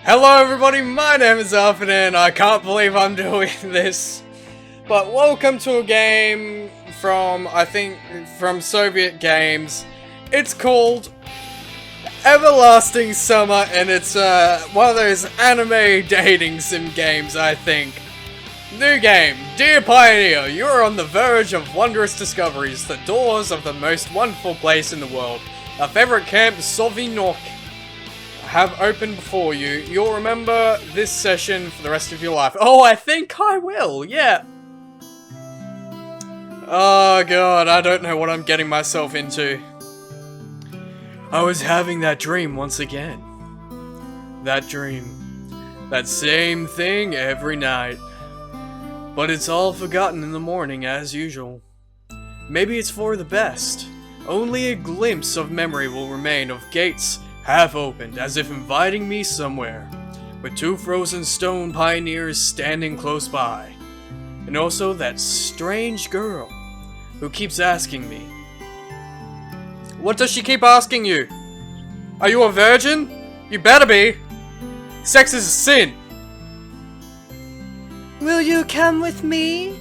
Hello everybody, my name is Xaphan and I can't believe I'm doing this. But welcome to a game from, I think, from Soviet Games. It's called Everlasting Summer and it's one of those anime dating sim games, I think. New game. Dear Pioneer, you are on the verge of wondrous discoveries, the doors of the most wonderful place in the world. Our favorite camp, Sovinok, have opened before you. You'll remember this session for the rest of your life. Oh, I think I will, yeah. Oh god, I don't know what I'm getting myself into. I was having that dream once again. That dream. That same thing every night. But it's all forgotten in the morning as usual. Maybe it's for the best. Only a glimpse of memory will remain of gates half opened, as if inviting me somewhere, with two frozen stone pioneers standing close by. And also that strange girl who keeps asking me. What does she keep asking you? Are you a virgin? You better be. Sex is a sin. Will you come with me?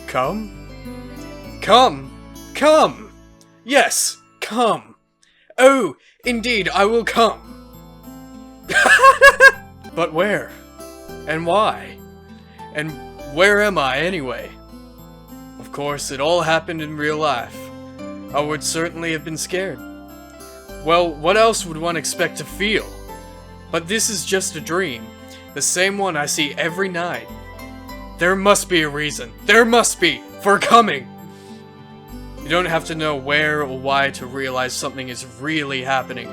Come? Come! Come! Yes, come! Oh, indeed, I will come! But where? And why? And where am I, anyway? Of course, it all happened in real life. I would certainly have been scared. Well, what else would one expect to feel? But this is just a dream. The same one I see every night. There must be a reason. There must be! For coming! You don't have to know where or why to realize something is really happening.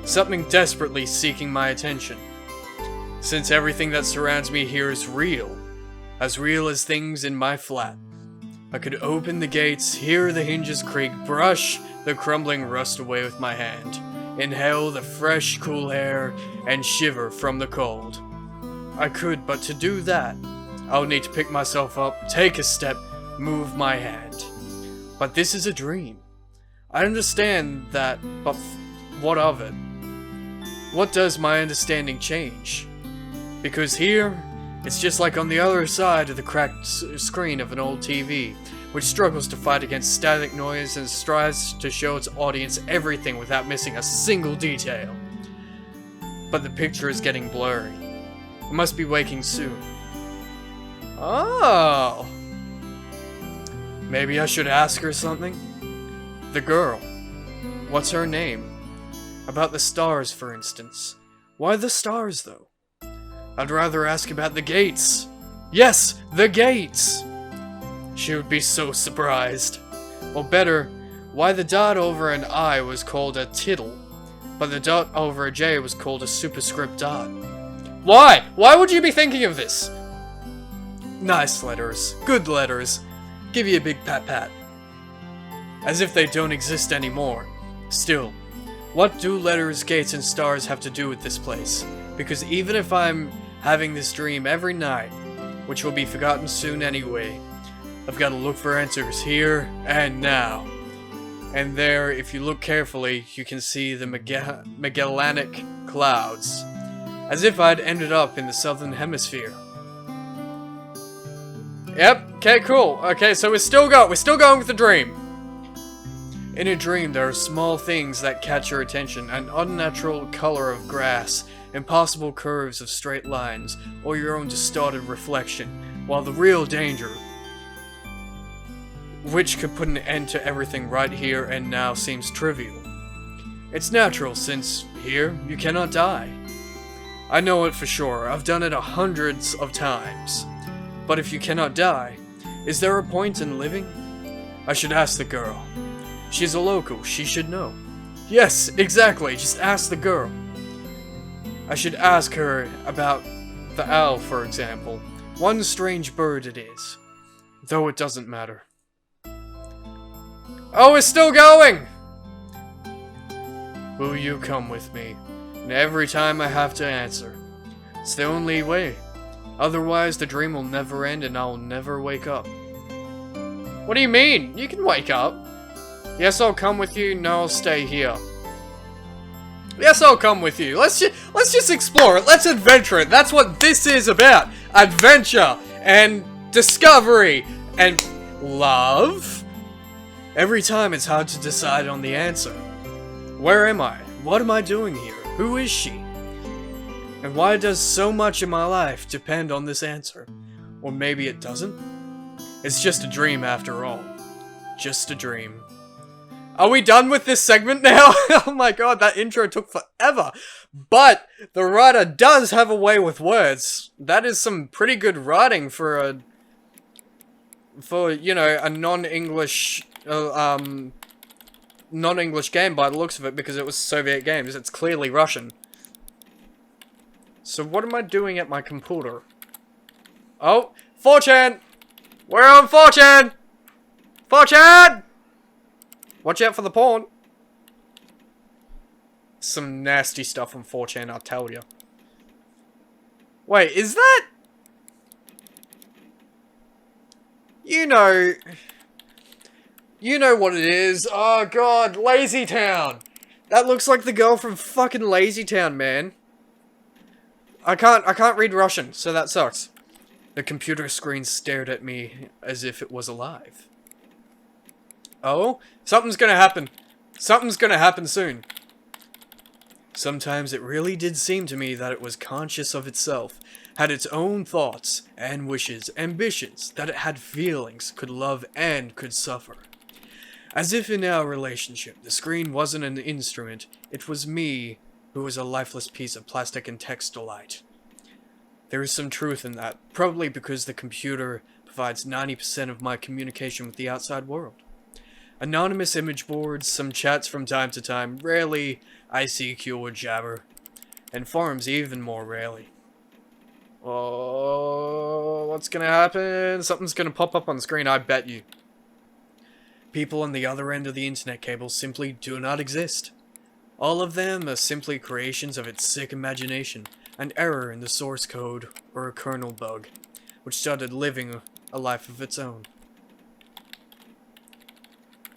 Something desperately seeking my attention. Since everything that surrounds me here is real as things in my flat. I could open the gates, hear the hinges creak, brush the crumbling rust away with my hand, inhale the fresh, cool air, and shiver from the cold. I could, but to do that, I'll need to pick myself up, take a step, move my hand. But this is a dream. I understand that, but what of it? What does my understanding change? Because here, it's just like on the other side of the cracked screen of an old TV, which struggles to fight against static noise and strives to show its audience everything without missing a single detail. But the picture is getting blurry. I must be waking soon. Oh! Maybe I should ask her something? The girl. What's her name? About the stars, for instance. Why the stars, though? I'd rather ask about the gates. Yes, the gates! She would be so surprised. Or better, why the dot over an I was called a tittle, but the dot over a J was called a superscript dot. Why? Why would you be thinking of this? Nice letters. Good letters. Give you a big pat-pat. As if they don't exist anymore. Still, what do letters, gates, and stars have to do with this place? Because even if I'm having this dream every night, which will be forgotten soon anyway, I've got to look for answers here and now. And there, if you look carefully, you can see the Magellanic clouds. As if I'd ended up in the southern hemisphere. Yep, okay, cool. Okay, so we're still going with the dream. In a dream, there are small things that catch your attention, an unnatural color of grass, impossible curves of straight lines, or your own distorted reflection, while the real danger, which could put an end to everything right here and now, seems trivial. It's natural, since here, you cannot die. I know it for sure, I've done it hundreds of times. But if you cannot die, is there a point in living? I should ask the girl. She's a local, she should know. Yes, exactly, just ask the girl. I should ask her about the owl, for example. One strange bird it is. Though it doesn't matter. Oh, we're still going! Will you come with me? And every time I have to answer. It's the only way. Otherwise, the dream will never end and I'll never wake up. What do you mean? You can wake up. Yes, I'll come with you. No, I'll stay here. Yes, I'll come with you. Let's just explore it. Let's adventure it. That's what this is about. Adventure and discovery and love. Every time it's hard to decide on the answer. Where am I? What am I doing here? Who is she? And why does so much in my life depend on this answer? Or maybe it doesn't? It's just a dream after all. Just a dream. Are we done with this segment now? Oh my god, that intro took forever. But the writer does have a way with words. That is some pretty good writing for you know, a non-English non-English game by the looks of it, because it was Soviet games. It's clearly Russian. So what am I doing at my computer? Oh, 4chan! We're on 4chan! 4chan! Watch out for the porn. Some nasty stuff on 4chan, I'll tell you. Wait, is that... You know what it is. Oh god, Lazy Town. That looks like the girl from fucking Lazy Town, man. I can't read Russian, so that sucks. The computer screen stared at me as if it was alive. Oh, something's gonna happen. Something's gonna happen soon. Sometimes it really did seem to me that it was conscious of itself, had its own thoughts and wishes, ambitions, that it had feelings, could love and could suffer. As if in our relationship, the screen wasn't an instrument, it was me who was a lifeless piece of plastic and textilite. There is some truth in that, probably because the computer provides 90% of my communication with the outside world. Anonymous image boards, some chats from time to time, rarely ICQ or Jabber, and forums even more rarely. Oh, what's gonna happen? Something's gonna pop up on the screen, I bet you. People on the other end of the internet cable simply do not exist. All of them are simply creations of its sick imagination, an error in the source code, or a kernel bug, which started living a life of its own.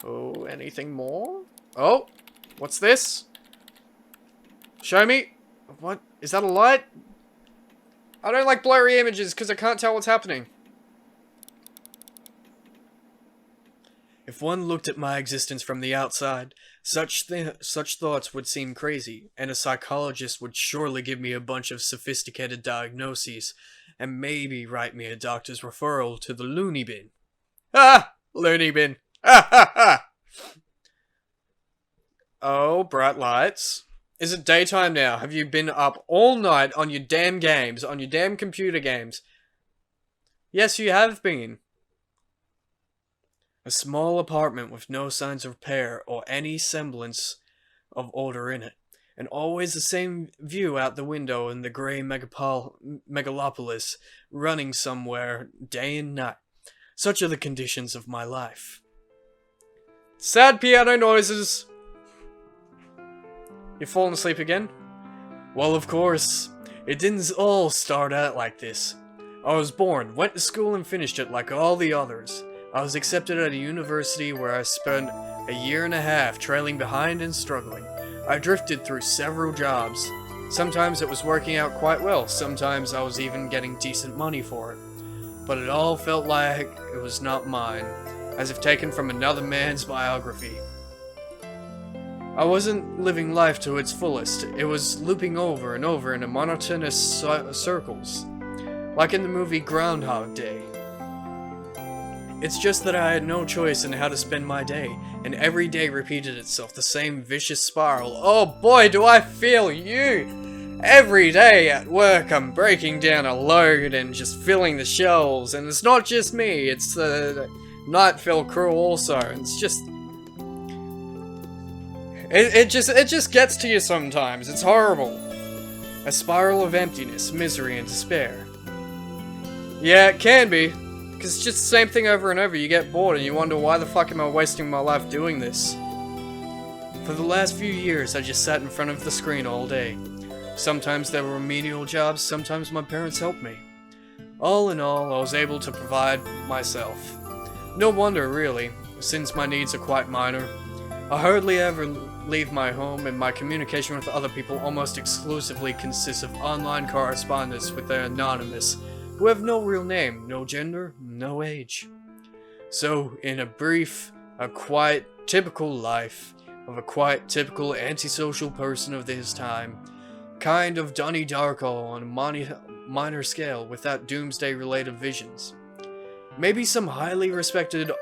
Oh, anything more? Oh, what's this? Show me. What? Is that a light? I don't like blurry images because I can't tell what's happening. If one looked at my existence from the outside, such thoughts would seem crazy, and a psychologist would surely give me a bunch of sophisticated diagnoses, and maybe write me a doctor's referral to the loony bin. Ah! Loony bin. Ah ha ha! Oh, bright lights. Is it daytime now? Have you been up all night on your damn games, on your damn computer games? Yes, you have been. A small apartment with no signs of repair or any semblance of order in it, and always the same view out the window in the grey megalopolis, running somewhere day and night. Such are the conditions of my life. Sad piano noises. You've fallen asleep again? Well, of course. It didn't all start out like this. I was born, went to school and finished it like all the others. I was accepted at a university where I spent a year and a half trailing behind and struggling. I drifted through several jobs. Sometimes it was working out quite well, sometimes I was even getting decent money for it. But it all felt like it was not mine, as if taken from another man's biography. I wasn't living life to its fullest, it was looping over and over in a monotonous circles, like in the movie Groundhog Day. It's just that I had no choice in how to spend my day, and every day repeated itself, the same vicious spiral. Oh boy, do I feel you! Every day at work I'm breaking down a load and just filling the shelves, and it's not just me, it's the Nightville crew also, and it's just... It just gets to you sometimes, it's horrible. A spiral of emptiness, misery, and despair. Yeah, it can be. Because it's just the same thing over and over, you get bored and you wonder why the fuck am I wasting my life doing this? For the last few years I just sat in front of the screen all day. Sometimes there were menial jobs, sometimes my parents helped me. All in all, I was able to provide myself. No wonder really, since my needs are quite minor. I hardly ever leave my home, and my communication with other people almost exclusively consists of online correspondence with the anonymous, who have no real name, no gender, no age. So, in a brief, a quiet, typical life of a quiet, typical antisocial person of his time, kind of Donnie Darko on a minor scale without doomsday-related visions. Maybe some highly respected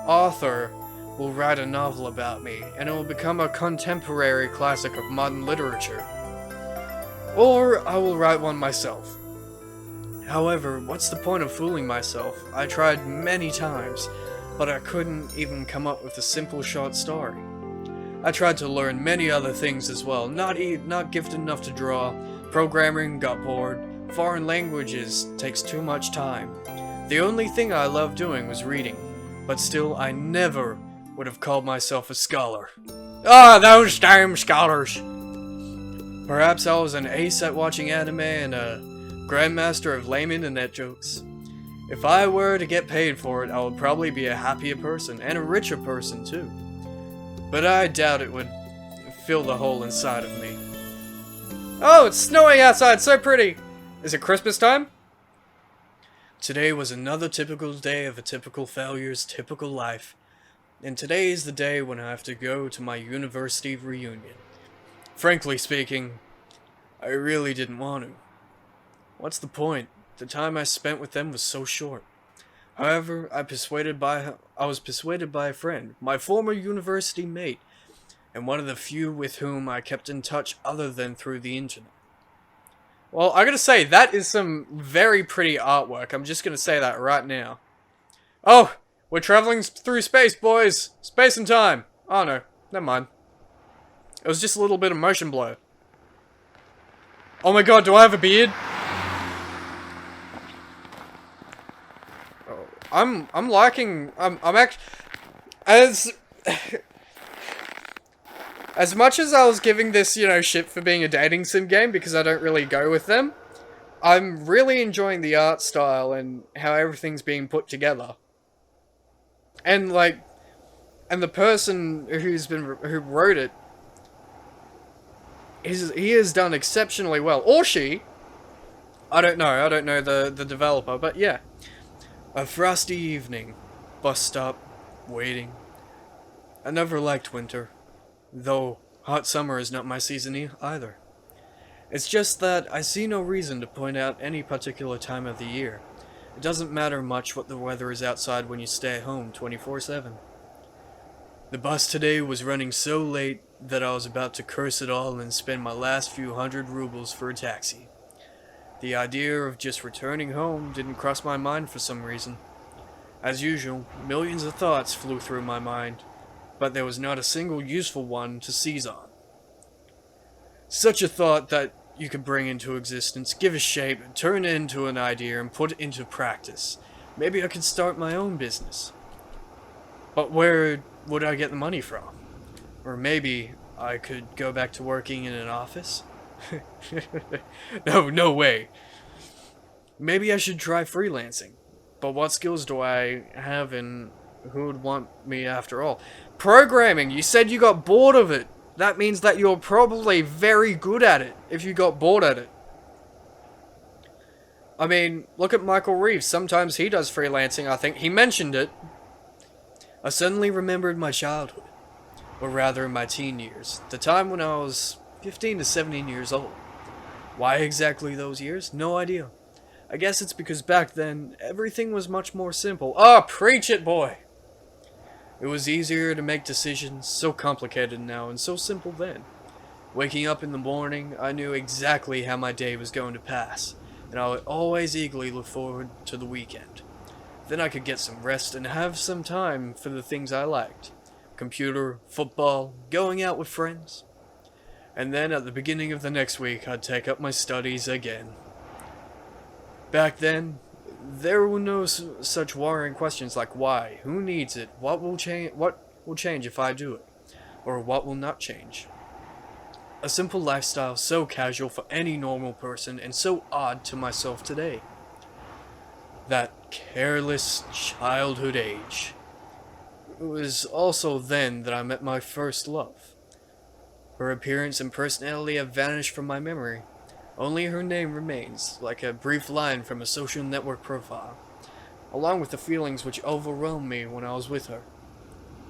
author will write a novel about me, and it will become a contemporary classic of modern literature. Or I will write one myself. However, what's the point of fooling myself? I tried many times, but I couldn't even come up with a simple short story. I tried to learn many other things as well, not gifted enough to draw, programming got bored, foreign languages takes too much time. The only thing I loved doing was reading, but still I never would have called myself a scholar. Ah, those damn scholars! Perhaps I was an ace at watching anime and a grandmaster of lame internet jokes. If I were to get paid for it, I would probably be a happier person, and a richer person too. But I doubt it would fill the hole inside of me. Oh, it's snowing outside, so pretty! Is it Christmas time? Today was another typical day of a typical failures, typical life. And today is the day when I have to go to my university reunion. Frankly speaking, I really didn't want to. What's the point? The time I spent with them was so short. However, I was persuaded by a friend, my former university mate, and one of the few with whom I kept in touch other than through the internet. Well, I gotta say, that is some very pretty artwork. I'm just gonna say that right now. Oh, we're traveling through space, boys! Space and time! Oh no, never mind. It was just a little bit of motion blur. Oh my god, do I have a beard? Oh, I'm liking, I'm actually, as much as I was giving this, shit for being a dating sim game because I don't really go with them, I'm really enjoying the art style and how everything's being put together. And and the person who wrote it, he has done exceptionally well. Or she. I don't know the developer, but yeah. A frosty evening, bus stop, waiting. I never liked winter. Though, hot summer is not my season either. It's just that I see no reason to point out any particular time of the year. It doesn't matter much what the weather is outside when you stay at home 24/7. The bus today was running so late that I was about to curse it all and spend my last few hundred rubles for a taxi. The idea of just returning home didn't cross my mind for some reason. As usual, millions of thoughts flew through my mind, but there was not a single useful one to seize on. Such a thought that you could bring into existence, give a shape, turn it into an idea, and put it into practice. Maybe I could start my own business. But where would I get the money from? Or maybe I could go back to working in an office? No way. Maybe I should try freelancing. But what skills do I have and who would want me after all? Programming! You said you got bored of it! That means that you're probably very good at it, if you got bored at it. I mean, look at Michael Reeves. Sometimes he does freelancing, I think. He mentioned it. I suddenly remembered my childhood. Or rather, my teen years. The time when I was 15 to 17 years old. Why exactly those years? No idea. I guess it's because back then, everything was much more simple. Oh, preach it, boy! It was easier to make decisions, so complicated now and so simple then. Waking up in the morning, I knew exactly how my day was going to pass, and I would always eagerly look forward to the weekend. Then I could get some rest and have some time for the things I liked. Computer, football, going out with friends. And then at the beginning of the next week, I'd take up my studies again. Back then, there were no such worrying questions like why, who needs it, what will change if I do it, or what will not change. A simple lifestyle so casual for any normal person and so odd to myself today. That careless childhood age. It was also then that I met my first love. Her appearance and personality have vanished from my memory. Only her name remains, like a brief line from a social network profile, along with the feelings which overwhelmed me when I was with her.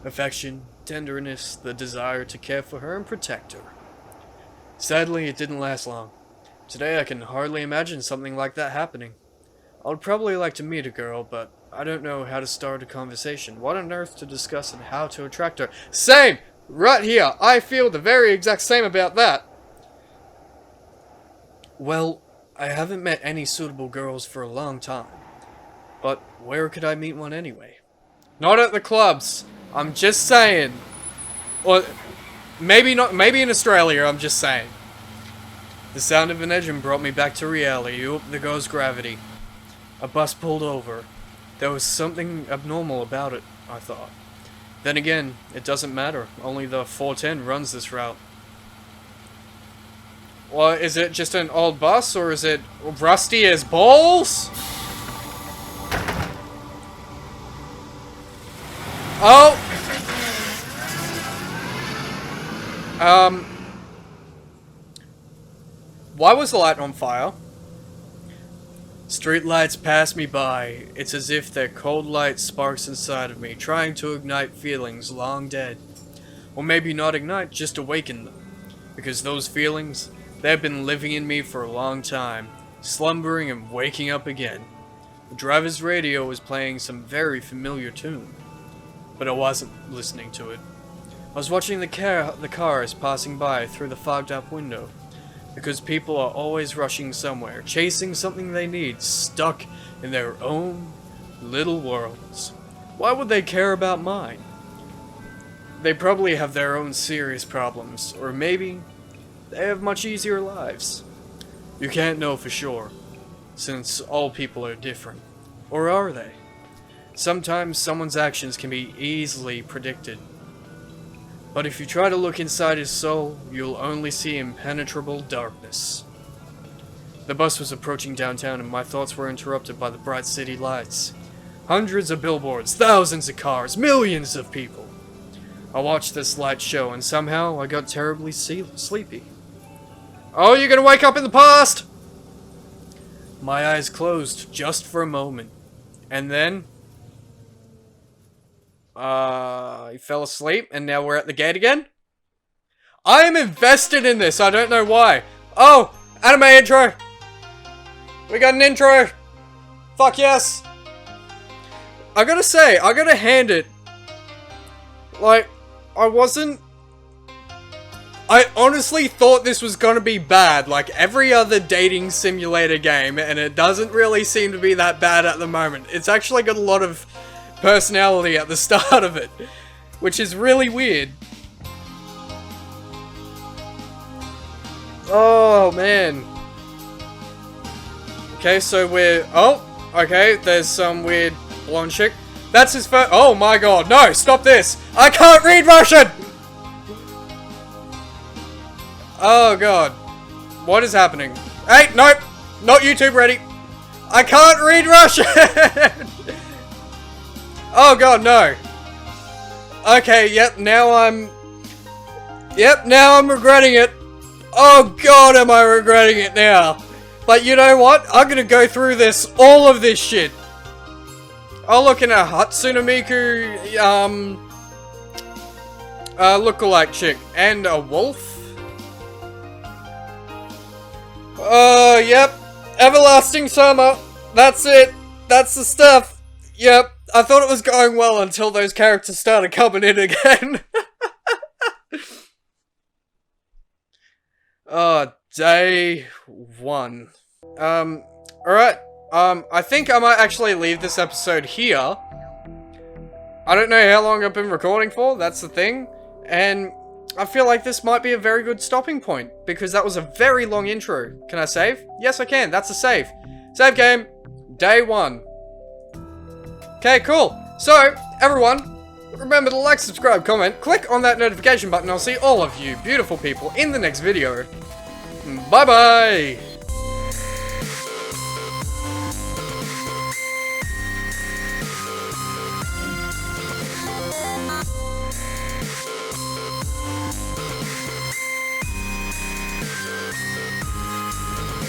Affection, tenderness, the desire to care for her and protect her. Sadly, it didn't last long. Today I can hardly imagine something like that happening. I would probably like to meet a girl, but I don't know how to start a conversation, what on earth to discuss, and how to attract her. Same! Right here! I feel the very exact same about that! Well, I haven't met any suitable girls for a long time. But where could I meet one anyway? Not at the clubs! I'm just saying. Or, maybe not, maybe in Australia, I'm just saying. The sound of an engine brought me back to reality. Oop, there goes gravity. A bus pulled over. There was something abnormal about it, I thought. Then again, it doesn't matter. Only the 410 runs this route. Well, is it just an old bus, or is it rusty as balls? Oh! Why was the light on fire? Street lights pass me by. It's as if their cold light sparks inside of me, trying to ignite feelings long dead. Or maybe not ignite, just awaken them. Because those feelings, they've been living in me for a long time, slumbering and waking up again. The driver's radio was playing some very familiar tune, but I wasn't listening to it. I was watching the cars passing by through the fogged up window. Because people are always rushing somewhere, chasing something they need, stuck in their own little worlds. Why would they care about mine? They probably have their own serious problems, or maybe they have much easier lives. You can't know for sure, since all people are different. Or are they? Sometimes someone's actions can be easily predicted. But if you try to look inside his soul, you'll only see impenetrable darkness. The bus was approaching downtown and my thoughts were interrupted by the bright city lights. Hundreds of billboards, thousands of cars, millions of people. I watched this light show and somehow I got terribly sleepy. Oh, you're gonna wake up in the past? My eyes closed just for a moment. And then he fell asleep, and now we're at the gate again? I am invested in this, I don't know why. Oh, anime intro! We got an intro! Fuck yes! I gotta say, I gotta hand it. Like, I honestly thought this was gonna be bad, like every other dating simulator game, and it doesn't really seem to be that bad at the moment. It's actually got a lot of personality at the start of it, which is really weird. Oh man. Okay, so okay, there's some weird blonde chick. That's his first. Oh my god, no, stop this! I can't read Russian! Oh god. What is happening? Hey, nope! Not YouTube ready! I can't read Russian! Oh god, no. Okay, now I'm regretting it. Oh god, am I regretting it now. But you know what? I'm gonna go through all of this shit. I'll look in a Hatsune Miku, lookalike chick. And a wolf. Oh, yep. Everlasting Summer. That's it. That's the stuff. Yep. I thought it was going well until those characters started coming in again. Day 1. Alright. I think I might actually leave this episode here. I don't know how long I've been recording for, that's the thing. And I feel like this might be a very good stopping point, because that was a very long intro. Can I save? Yes, I can. That's a save. Save game. Day 1. Okay, cool. So, everyone, remember to like, subscribe, comment, click on that notification button. I'll see all of you beautiful people in the next video. Bye-bye!